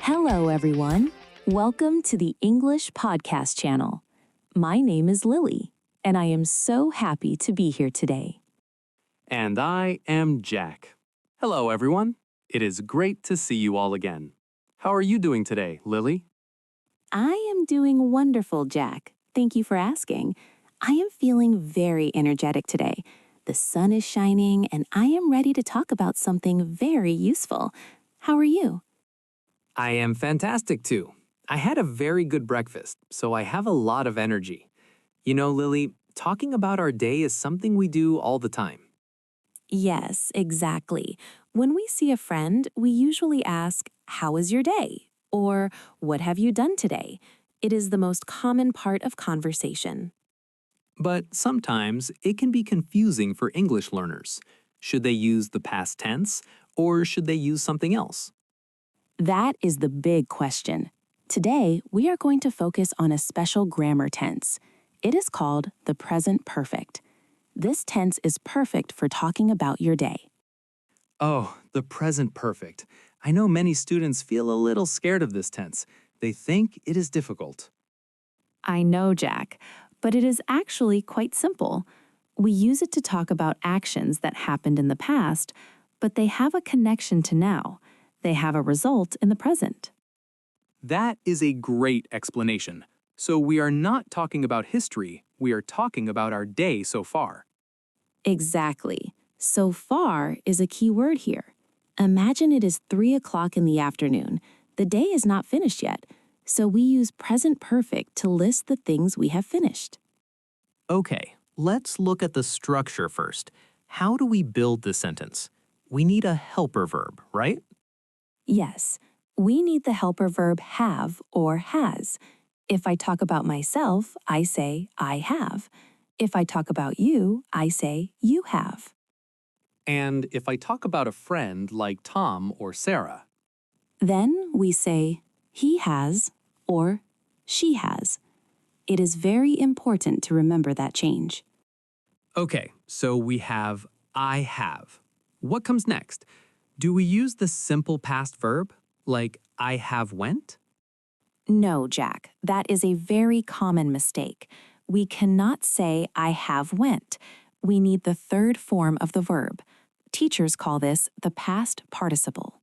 Hello, everyone. Welcome to the English Podcast channel. My name is Lily, and I am so happy to be here today. And I am Jack. Hello, everyone. It is great to see you all again. How are you doing today, Lily? I am doing wonderful, Jack. Thank you for asking. I am feeling very energetic today. The sun is shining, and I am ready to talk about something very useful. How are you? I am fantastic too. I had a very good breakfast, so I have a lot of energy. You know, Lily, talking about our day is something we do all the time. Yes, exactly. When we see a friend, we usually ask, "How was your day?" or "What have you done today?" It is the most common part of conversation. But sometimes it can be confusing for English learners. Should they use the past tense or should they use something else? That is the big question. Today, we are going to focus on a special grammar tense. It is called the present perfect. This tense is perfect for talking about your day. Oh, the present perfect. I know many students feel a little scared of this tense. They think it is difficult. I know, Jack, but it is actually quite simple. We use it to talk about actions that happened in the past, but they have a connection to now. They have a result in the present. That is a great explanation. So we are not talking about history, we are talking about our day so far. Exactly. So far is a key word here. Imagine it is 3 o'clock in the afternoon. The day is not finished yet, so we use present perfect to list the things we have finished. Okay, let's look at the structure first. How do we build this sentence? We need a helper verb, right? Yes, we need the helper verb have or has. If I talk about myself, I say I have. If I talk about you, I say you have. And if I talk about a friend like Tom or Sarah, Then we say he has or she has. It is very important to remember that change. okay, so we have I have. What comes next? Do we use the simple past verb, like I have went? No, Jack, that is a very common mistake. We cannot say I have went. We need the third form of the verb. Teachers call this the past participle.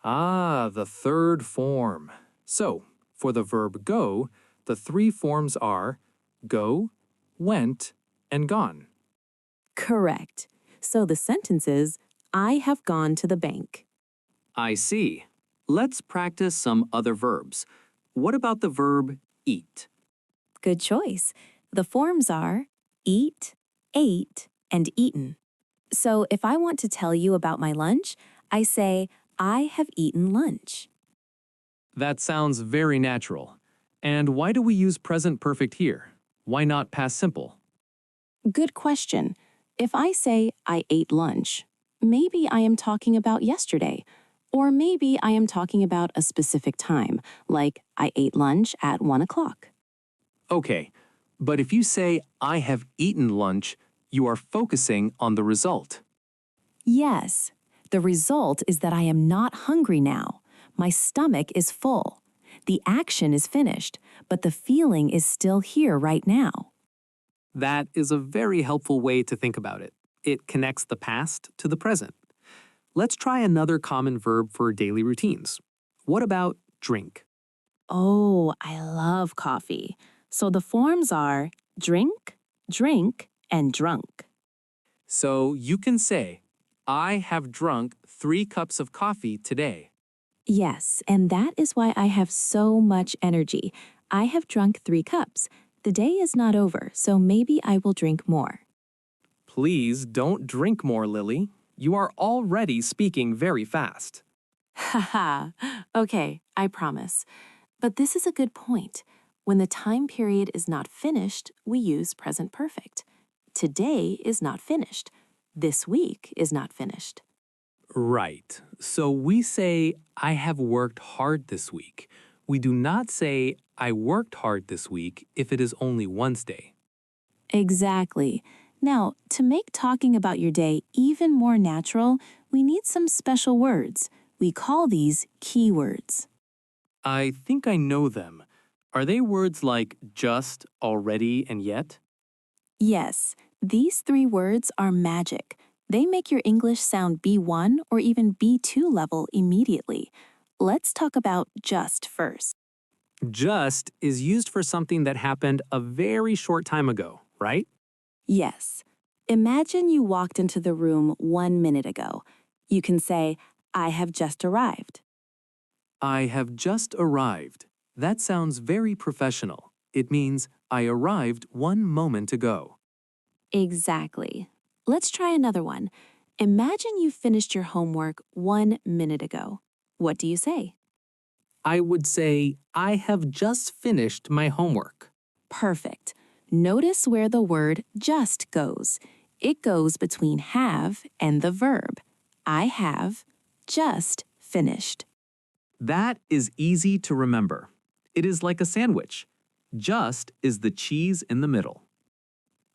Ah, the third form. So, for the verb go, the three forms are go, went, and gone. Correct. So the sentence is, I have gone to the bank. I see. Let's practice some other verbs. What about the verb eat? Good choice. The forms are eat, ate, and eaten. So if I want to tell you about my lunch, I say, I have eaten lunch. That sounds very natural. And why do we use present perfect here? Why not past simple? Good question. If I say I ate lunch, maybe I am talking about yesterday, or maybe I am talking about a specific time, like I ate lunch at 1 o'clock. Okay, but if you say I have eaten lunch, you are focusing on the result. Yes, the result is that I am not hungry now. My stomach is full. The action is finished, but the feeling is still here right now. That is a very helpful way to think about it. It connects the past to the present. Let's try another common verb for daily routines. What about drink? Oh, I love coffee. So the forms are drink, drink, and drunk. So you can say, I have drunk 3 cups of coffee today. Yes, and that is why I have so much energy. I have drunk 3 cups. The day is not over, so maybe I will drink more. Please don't drink more, Lily. You are already speaking very fast. Haha, okay, I promise. But this is a good point. When the time period is not finished, we use present perfect. Today is not finished. This week is not finished. Right. So we say, I have worked hard this week. We do not say, I worked hard this week if it is only Wednesday. Exactly. Now, to make talking about your day even more natural, we need some special words. We call these keywords. I think I know them. Are they words like just, already, and yet? Yes, these three words are magic. They make your English sound B1 or even B2 level immediately. Let's talk about just first. Just is used for something that happened a very short time ago, right? Yes. Imagine you walked into the room 1 minute ago. You can say, I have just arrived. I have just arrived. That sounds very professional. It means I arrived 1 moment ago. Exactly. Let's try another one. Imagine you finished your homework 1 minute ago. What do you say? I would say, I have just finished my homework. Perfect. Notice where the word just goes. It goes between have and the verb. I have just finished. That is easy to remember. It is like a sandwich. Just is the cheese in the middle.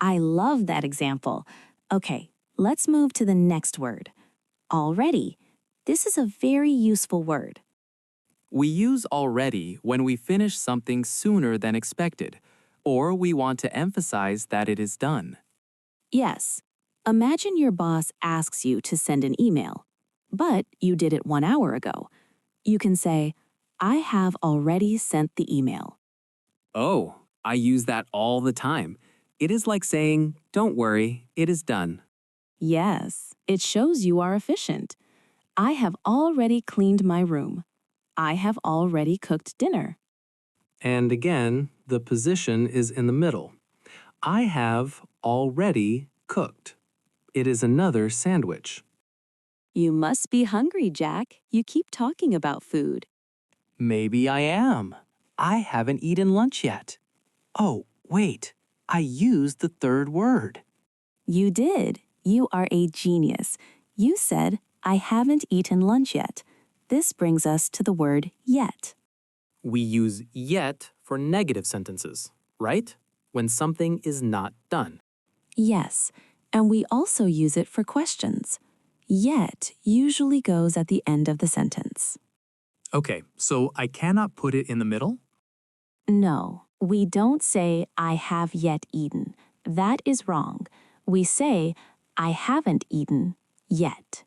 I love that example. Okay, let's move to the next word. Already. This is a very useful word. We use already when we finish something sooner than expected, or we want to emphasize that it is done. Yes. Imagine your boss asks you to send an email, but you did it 1 hour ago. You can say, I have already sent the email. Oh, I use that all the time. It is like saying, don't worry, it is done. Yes, it shows you are efficient. I have already cleaned my room. I have already cooked dinner. And again, the position is in the middle. I have already cooked. It is another sandwich. You must be hungry, Jack. You keep talking about food. Maybe I am. I haven't eaten lunch yet. Oh, wait. I used the third word. You did. You are a genius. You said, I haven't eaten lunch yet. This brings us to the word yet. We use yet for negative sentences, right? When something is not done. Yes, and we also use it for questions. Yet usually goes at the end of the sentence. Okay, so I cannot put it in the middle? No, we don't say, I have yet eaten. That is wrong. We say, I haven't eaten yet.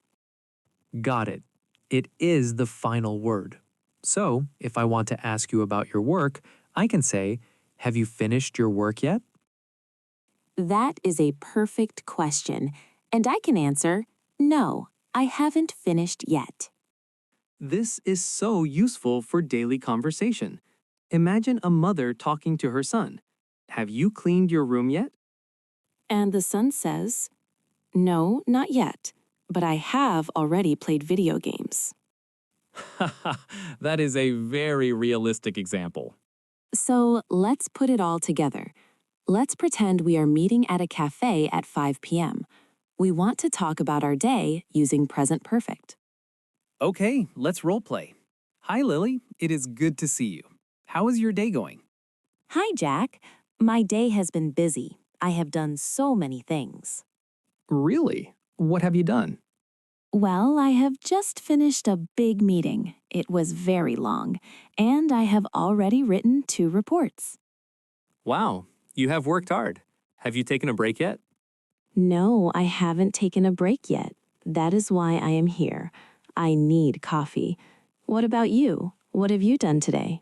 Got it. It is the final word. So, if I want to ask you about your work, I can say, have you finished your work yet? That is a perfect question, and I can answer, no, I haven't finished yet. This is so useful for daily conversation. Imagine a mother talking to her son. Have you cleaned your room yet? And the son says, no, not yet, but I have already played video games. That is a very realistic example. So let's put it all together. Let's pretend we are meeting at a cafe at 5 p.m. We want to talk about our day using present perfect. Okay, let's role play. Hi, Lily. It is good to see you. How is your day going? Hi, Jack. My day has been busy. I have done so many things. Really? What have you done? Well, I have just finished a big meeting. It was very long, and I have already written 2 reports. Wow, you have worked hard. Have you taken a break yet? No, I haven't taken a break yet. That is why I am here. I need coffee. What about you? What have you done today?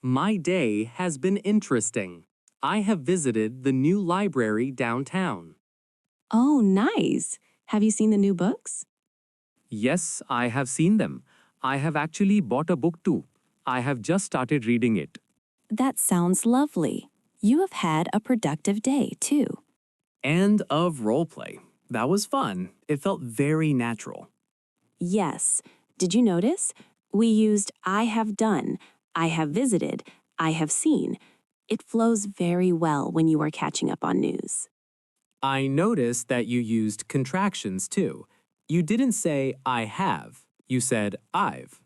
My day has been interesting. I have visited the new library downtown. Oh, nice. Have you seen the new books? Yes, I have seen them. I have actually bought a book too. I have just started reading it. That sounds lovely. You have had a productive day, too. End of roleplay. That was fun. It felt very natural. Yes. Did you notice? We used I have done, I have visited, I have seen. It flows very well when you are catching up on news. I noticed that you used contractions too. You didn't say I have, you said I've.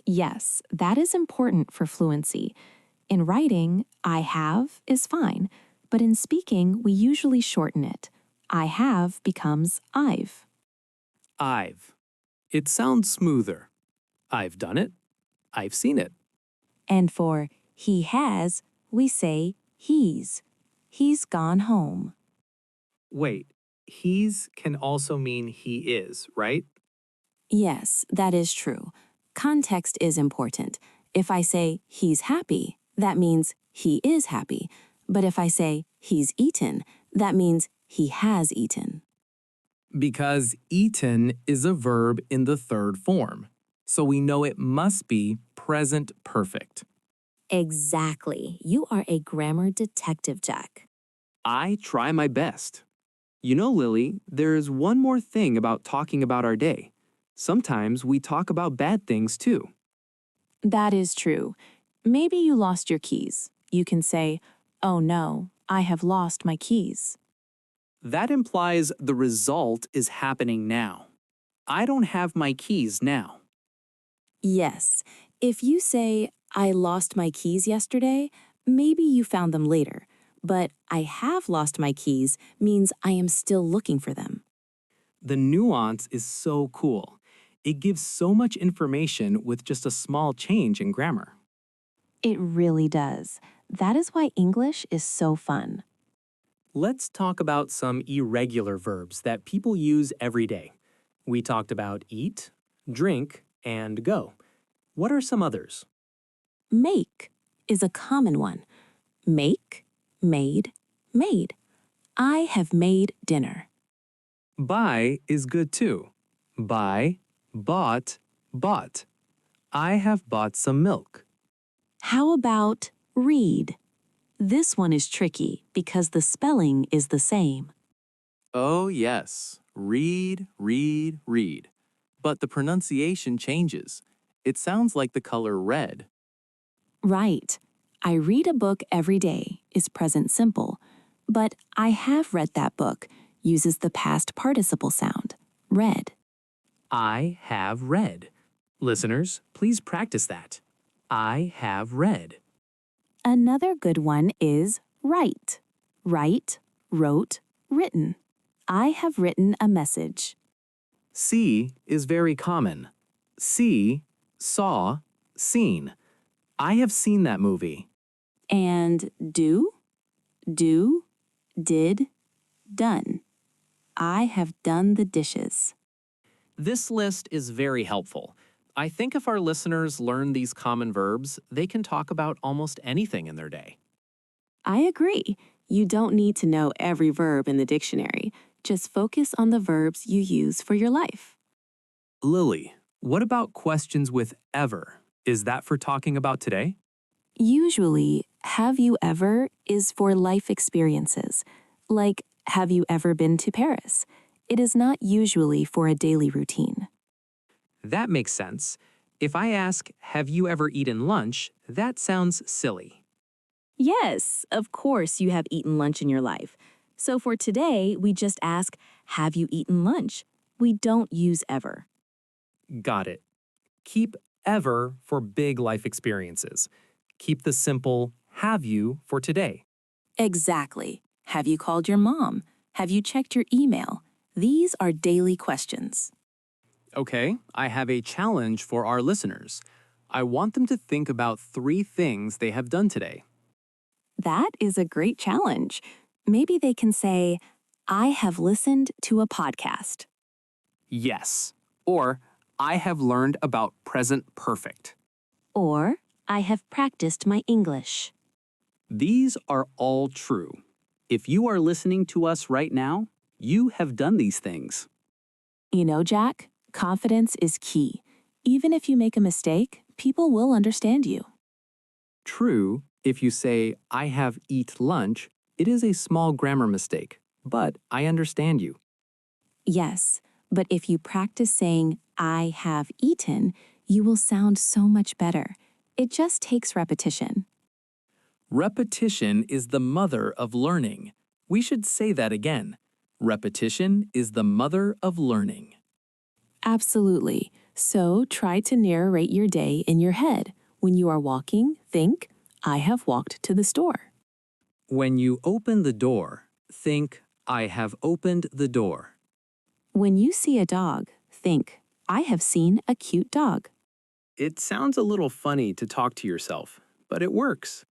Yes, that is important for fluency. In writing, I have is fine, but in speaking, we usually shorten it. I have becomes I've. I've. It sounds smoother. I've done it. I've seen it. And for he has, we say he's. He's gone home. Wait, he's can also mean he is, right? Yes, that is true. Context is important. If I say he's happy, that means he is happy. But if I say he's eaten, that means he has eaten. Because eaten is a verb in the third form, so we know it must be present perfect. Exactly. You are a grammar detective, Jack. I try my best. You know, Lily, there's one more thing about talking about our day. Sometimes we talk about bad things too. That is true. Maybe you lost your keys. You can say, "Oh no, I have lost my keys." That implies the result is happening now. I don't have my keys now. Yes. If you say, "I lost my keys yesterday," maybe you found them later. But "I have lost my keys" means I am still looking for them. The nuance is so cool. It gives so much information with just a small change in grammar. It really does. That is why English is so fun. Let's talk about some irregular verbs that people use every day. We talked about eat, drink, and go. What are some others? Make is a common one. Make, made, made. I have made dinner. Buy is good too. Buy, bought, bought. I have bought some milk. How about read? This one is tricky because the spelling is the same. Oh, yes. Read, read, read. But the pronunciation changes. It sounds like the color red. Right. I read a book every day is present simple, but I have read that book uses the past participle sound, read. I have read. Listeners, please practice that. I have read. Another good one is write. Write, wrote, written. I have written a message. See is very common. See, saw, seen. I have seen that movie. And do, did, done. I have done the dishes. This list is very helpful. I think if our listeners learn these common verbs, they can talk about almost anything in their day. I agree. You don't need to know every verb in the dictionary. Just focus on the verbs you use for your life. Lily, what about questions with ever? Is that for talking about today? Usually, have you ever is for life experiences. Like, have you ever been to Paris? It is not usually for a daily routine. That makes sense. If I ask, have you ever eaten lunch, that sounds silly. Yes, of course you have eaten lunch in your life. So for today, we just ask, have you eaten lunch? We don't use ever. Got it. Keep ever for big life experiences. Keep the simple have you for today. Exactly. Have you called your mom? Have you checked your email? These are daily questions. Okay, I have a challenge for our listeners. I want them to think about 3 things they have done today. That is a great challenge. Maybe they can say, I have listened to a podcast. Yes. Or, I have learned about present perfect. Or, I have practiced my English. These are all true. If you are listening to us right now, you have done these things. You know, Jack, confidence is key. Even if you make a mistake, people will understand you. True, if you say, I have eat lunch, it is a small grammar mistake, but I understand you. Yes, but if you practice saying, I have eaten, you will sound so much better. It just takes repetition. Repetition is the mother of learning. We should say that again. Repetition is the mother of learning. Absolutely. So try to narrate your day in your head. When you are walking, think, I have walked to the store. When you open the door, think, I have opened the door. When you see a dog, think, I have seen a cute dog. It sounds a little funny to talk to yourself, but it works.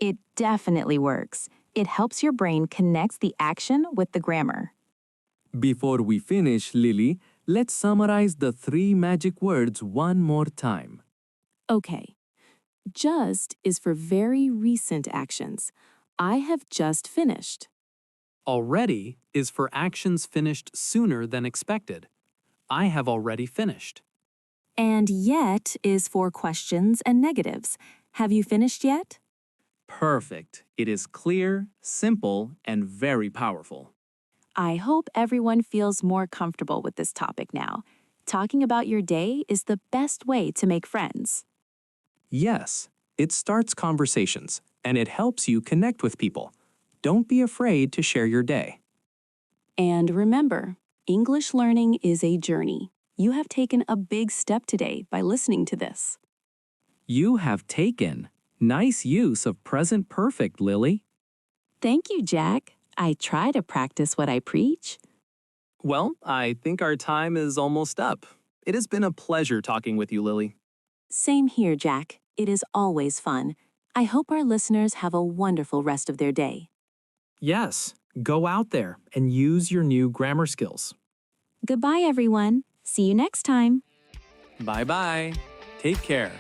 It definitely works. It helps your brain connect the action with the grammar. Before we finish, Lily, let's summarize the 3 magic words one more time. Okay. Just is for very recent actions. I have just finished. Already is for actions finished sooner than expected. I have already finished. And yet is for questions and negatives. Have you finished yet? Perfect. It is clear, simple, and very powerful. I hope everyone feels more comfortable with this topic now. Talking about your day is the best way to make friends. Yes, it starts conversations, and it helps you connect with people. Don't be afraid to share your day. And remember, English learning is a journey. You have taken a big step today by listening to this. You have taken nice use of present perfect, Lily. Thank you, Jack. I try to practice what I preach. Well, I think our time is almost up. It has been a pleasure talking with you, Lily. Same here, Jack. It is always fun. I hope our listeners have a wonderful rest of their day. Yes, go out there and use your new grammar skills. Goodbye, everyone. See you next time. Bye-bye. Take care.